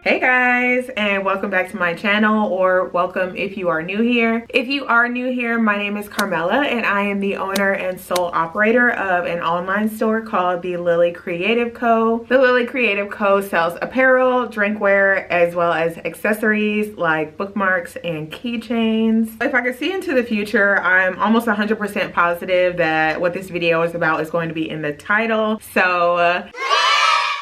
Hey guys, and welcome back to my channel, or welcome if you are new here. If you are new here, my name is Carmela and I am the owner and sole operator of an online store called the Lily Creative Co. The Lily Creative Co sells apparel, drinkware, as well as accessories like bookmarks and keychains. If I could see into the future, I'm almost 100% positive that what this video is about is going to be in the title. So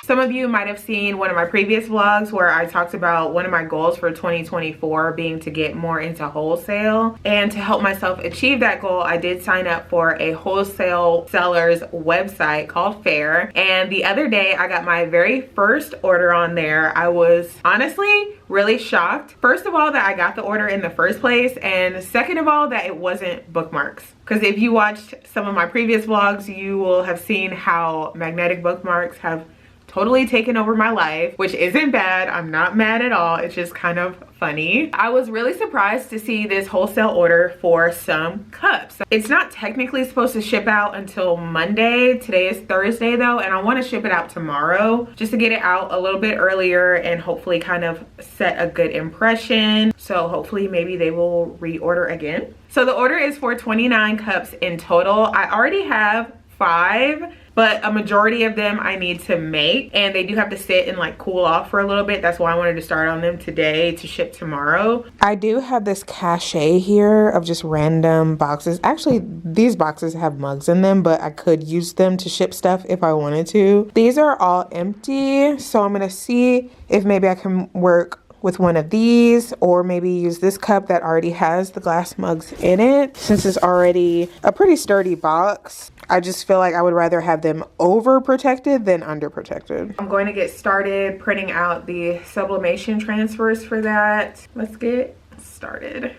some of you might have seen one of my previous vlogs where I talked about one of my goals for 2024 being to get more into wholesale. And to help myself achieve that goal, I did sign up for a wholesale seller's website called Fair. And the other day I got my very first order on there. I was honestly really shocked. First of all, that I got the order in the first place, and second of all, that it wasn't bookmarks. Because if you watched some of my previous vlogs, you will have seen how magnetic bookmarks have totally taken over my life, which isn't bad. I'm not mad at all. It's just kind of funny. I was really surprised to see this wholesale order for some cups. It's not technically supposed to ship out until Monday. Today is Thursday though, and I want to ship it out tomorrow just to get it out a little bit earlier and hopefully kind of set a good impression. So hopefully maybe they will reorder again. So the order is for 29 cups in total. I already have 5, but a majority of them I need to make, and they do have to sit and like cool off for a little bit. That's why I wanted to start on them today to ship tomorrow. I do have this cachet here of just random boxes. Actually, these boxes have mugs in them, but I could use them to ship stuff if I wanted to. These are all empty, so I'm gonna see if maybe I can work with one of these, or maybe use this cup that already has the glass mugs in it. Since it's already a pretty sturdy box, I just feel like I would rather have them over protected than under protected. I'm going to get started printing out the sublimation transfers for that. Let's get started.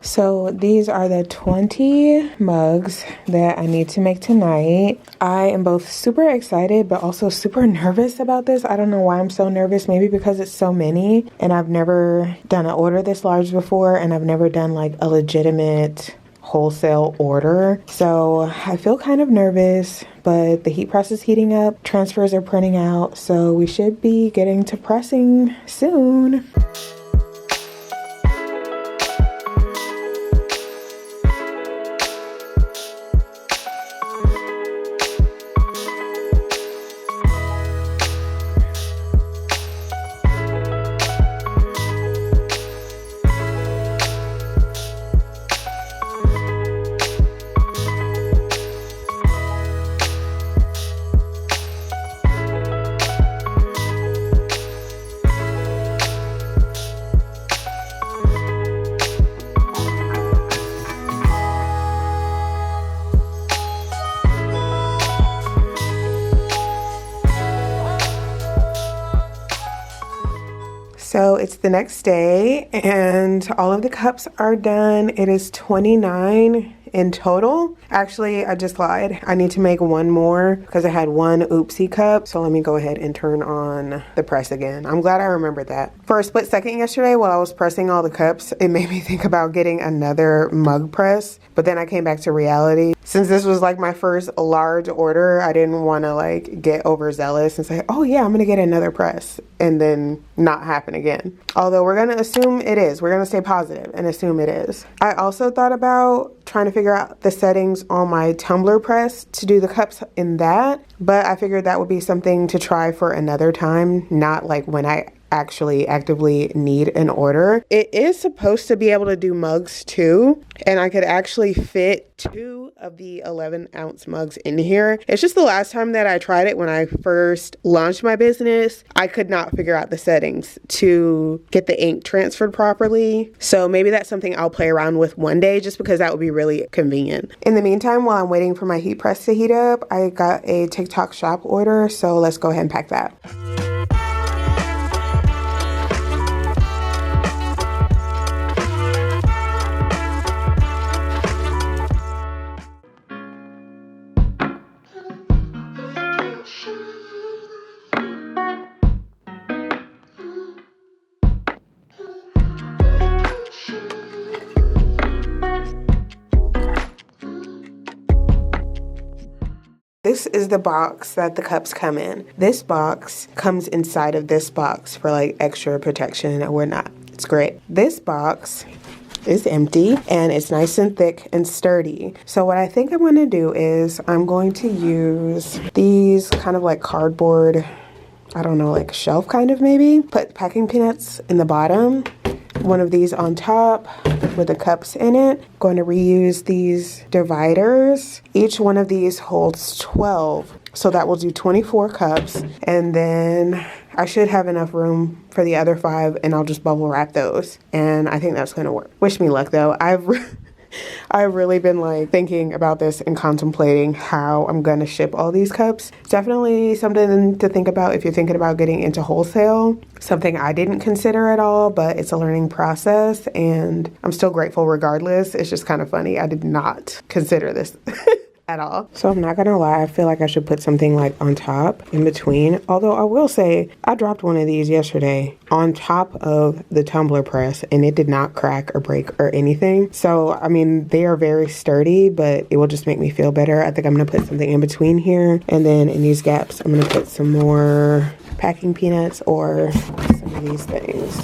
So these are the 20 mugs that I need to make tonight. I am both super excited but also super nervous about this. I don't know why I'm so nervous. Maybe because it's so many and I've never done an order this large before, and I've never done like a legitimate wholesale order. So I feel kind of nervous, but the heat press is heating up. Transfers are printing out, so we should be getting to pressing soon. So it's the next day and all of the cups are done. It is 29 in total. Actually, I just lied. I need to make one more because I had one oopsie cup. So let me go ahead and turn on the press again. I'm glad I remembered that. For a split second yesterday while I was pressing all the cups, it made me think about getting another mug press. But then I came back to reality. Since this was like my first large order, I didn't want to like get overzealous and say, oh yeah, I'm gonna get another press, and then not happen again. Although we're gonna assume it is. We're gonna stay positive and assume it is. I also thought about trying to figure out the settings on my tumbler press to do the cups in that, but I figured that would be something to try for another time, not like when I actually actively need an order. It is supposed to be able to do mugs too, and I could actually fit 2 of the 11-ounce mugs in here. It's just the last time that I tried it when I first launched my business, I could not figure out the settings to get the ink transferred properly. So maybe that's something I'll play around with one day, just because that would be really convenient. In the meantime, while I'm waiting for my heat press to heat up, I got a TikTok shop order, so let's go ahead and pack that. This is the box that the cups come in. This box comes inside of this box for like extra protection and whatnot. It's great. This box is empty and it's nice and thick and sturdy. So what I think I'm going to do is I'm going to use these kind of like cardboard, I don't know, like shelf kind of maybe. Put packing peanuts in the bottom, one of these on top with the cups in it. Going to reuse these dividers. Each one of these holds 12. So that will do 24 cups. And then I should have enough room for the other 5 and I'll just bubble wrap those. And I think that's going to work. Wish me luck though. I've really been like thinking about this and contemplating how I'm going to ship all these cups. It's definitely something to think about if you're thinking about getting into wholesale. Something I didn't consider at all, but it's a learning process and I'm still grateful regardless. It's just kind of funny. I did not consider this at all. So I'm not gonna lie, I feel like I should put something like on top in between. Although I will say I dropped one of these yesterday on top of the tumbler press and it did not crack or break or anything. So I mean, they are very sturdy, but it will just make me feel better. I think I'm gonna put something in between here, and then in these gaps I'm gonna put some more packing peanuts or some of these things.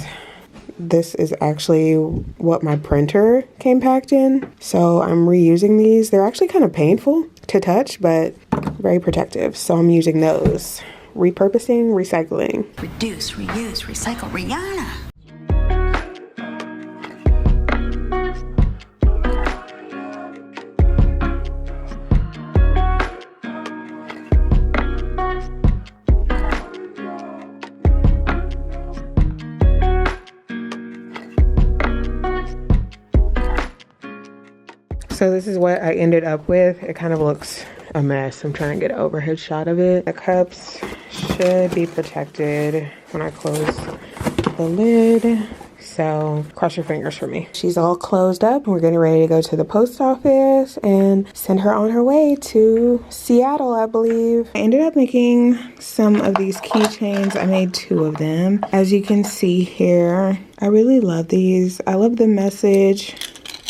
This is actually what my printer came packed in. So I'm reusing these. They're actually kind of painful to touch, but very protective. So I'm using those. Repurposing, recycling. Reduce, reuse, recycle, Rihanna. So this is what I ended up with. It kind of looks a mess. I'm trying to get an overhead shot of it. The cups should be protected when I close the lid. So cross your fingers for me. She's all closed up. We're getting ready to go to the post office and send her on her way to Seattle, I believe. I ended up making some of these keychains. I made 2 of them. As you can see here, I really love these. I love the message.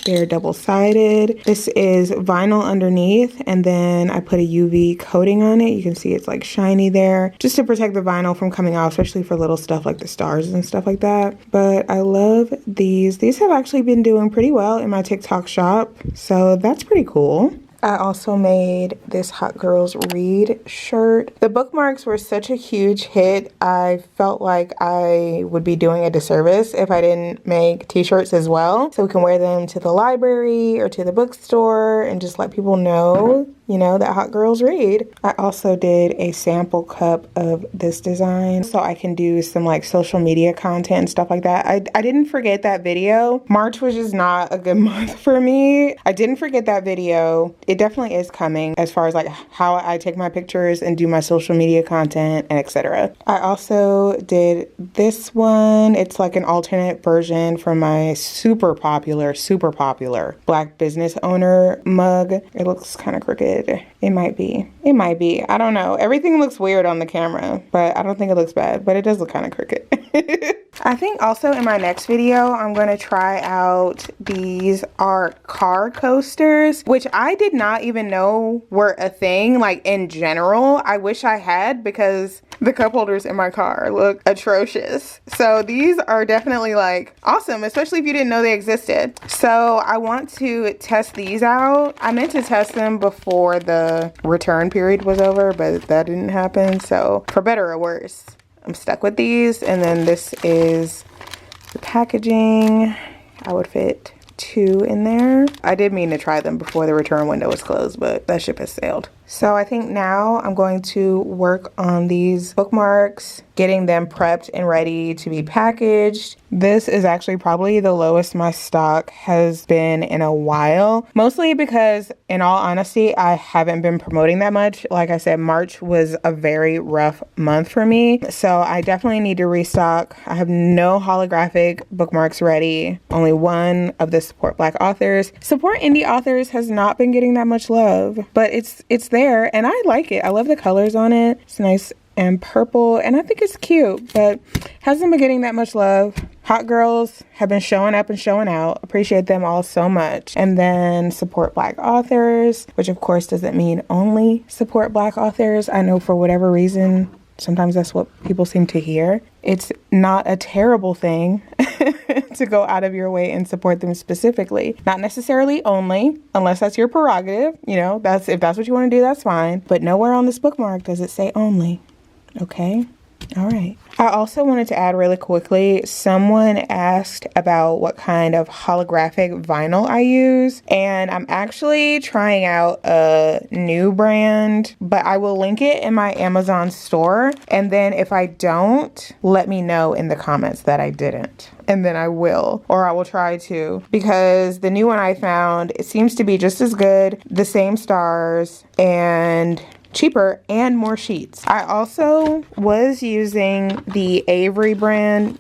They're double-sided. This is vinyl underneath, and then I put a UV coating on it. You can see it's like shiny there, just to protect the vinyl from coming off, especially for little stuff like the stars and stuff like that. But I love these. These have actually been doing pretty well in my TikTok shop, so that's pretty cool. I also made this Hot Girls Read shirt. The bookmarks were such a huge hit. I felt like I would be doing a disservice if I didn't make t-shirts as well. So we can wear them to the library or to the bookstore and just let people know, you know, that Hot Girls Read. I also did a sample cup of this design so I can do some like social media content and stuff like that. I didn't forget that video. March was just not a good month for me. I didn't forget that video. It definitely is coming as far as like how I take my pictures and do my social media content and etc. I also did this one. It's like an alternate version from my super popular Black business owner mug. It looks kind of crooked. It might be. I don't know. Everything looks weird on the camera, but I don't think it looks bad, but it does look kind of crooked. I think also in my next video, I'm going to try out these are car coasters, which I did not even know were a thing, like in general. I wish I had, because the cup holders in my car look atrocious. So these are definitely like awesome, especially if you didn't know they existed. So I want to test these out. I meant to test them before the return period was over, but that didn't happen. So for better or worse, I'm stuck with these. And then this is the packaging. I would fit 2 in there. I did mean to try them before the return window was closed, but that ship has sailed. So I think now I'm going to work on these bookmarks, getting them prepped and ready to be packaged. This is actually probably the lowest my stock has been in a while, mostly because in all honesty, I haven't been promoting that much. Like I said, March was a very rough month for me. So I definitely need to restock. I have no holographic bookmarks ready. Only one of the Support Black authors. Support indie authors has not been getting that much love, but it's there and I like it. I love the colors on it. It's nice and purple, and I think it's cute, but hasn't been getting that much love. Hot girls have been showing up and showing out. Appreciate them all so much. And then support Black authors, which of course doesn't mean only support Black authors. I know for whatever reason, sometimes that's what people seem to hear. It's not a terrible thing to go out of your way and support them specifically. Not necessarily only, unless that's your prerogative. You know, if that's what you want to do, that's fine. But nowhere on this bookmark does it say only. Okay? All right. I also wanted to add really quickly, someone asked about what kind of holographic vinyl I use, and I'm actually trying out a new brand, but I will link it in my Amazon store, and then if I don't, let me know in the comments that I didn't, and then I will try to, because the new one I found, it seems to be just as good, the same stars, and cheaper and more sheets. I also was using the Avery brand.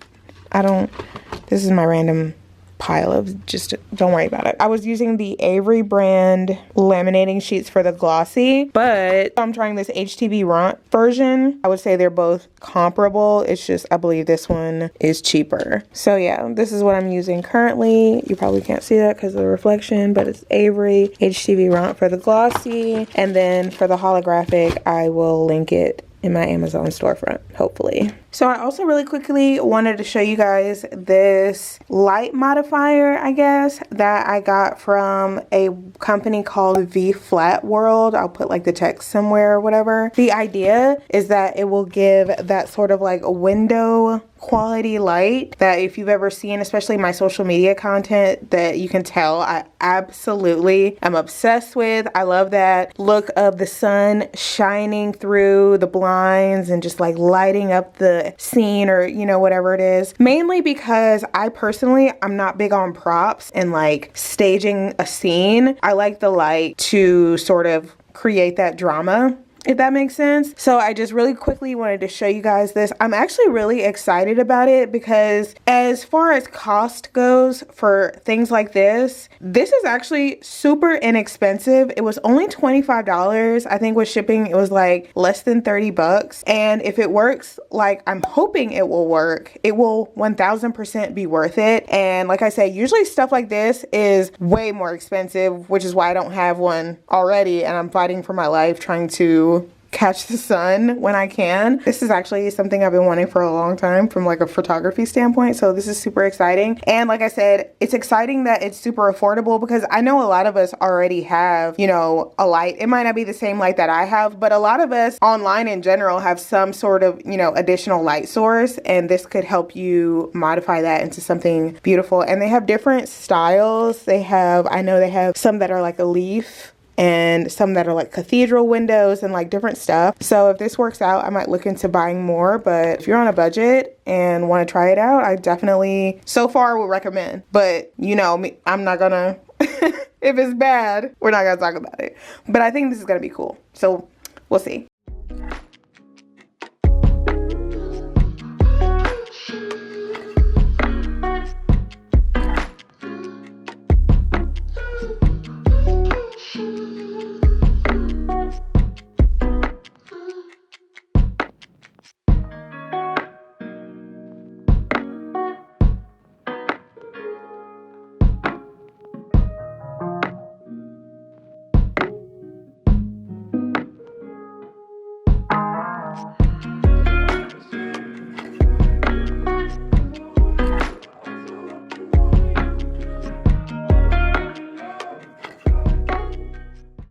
This is my random pile of, just don't worry about it. I was using the Avery brand laminating sheets for the glossy, but I'm trying this HTV Ront version. I would say they're both comparable. It's just, I believe this one is cheaper. So yeah, this is what I'm using currently. You probably can't see that because of the reflection, but it's Avery HTV Ront for the glossy. And then for the holographic, I will link it in my Amazon storefront, hopefully. So I also really quickly wanted to show you guys this light modifier, I guess, that I got from a company called V Flat World. I'll put like the text somewhere or whatever. The idea is that it will give that sort of like a window quality light that if you've ever seen, especially my social media content, that you can tell I absolutely am obsessed with. I love that look of the sun shining through the blinds and just like lighting up the scene, or you know, whatever it is. Mainly because I personally, I'm not big on props and like staging a scene. I like the light to sort of create that drama, if that makes sense. So I just really quickly wanted to show you guys this. I'm actually really excited about it because as far as cost goes for things like this is actually super inexpensive. It was only $25. I think with shipping it was like less than 30 bucks. And if it works like I'm hoping it will work, it will 1000% be worth it. And like I said, usually stuff like this is way more expensive, which is why I don't have one already, and I'm fighting for my life trying to catch the sun when I can. This is actually something I've been wanting for a long time from like a photography standpoint, so this is super exciting. And like I said, it's exciting that it's super affordable because I know a lot of us already have, you know, a light. It might not be the same light that I have, but a lot of us online in general have some sort of, you know, additional light source, and this could help you modify that into something beautiful. And they have different styles. I know they have some that are like a leaf, and some that are like cathedral windows and like different stuff. So if this works out, I might look into buying more, but if you're on a budget and want to try it out, I definitely so far would recommend. But you know me, I'm not gonna if it's bad, we're not gonna talk about it. But I think this is gonna be cool, so we'll see.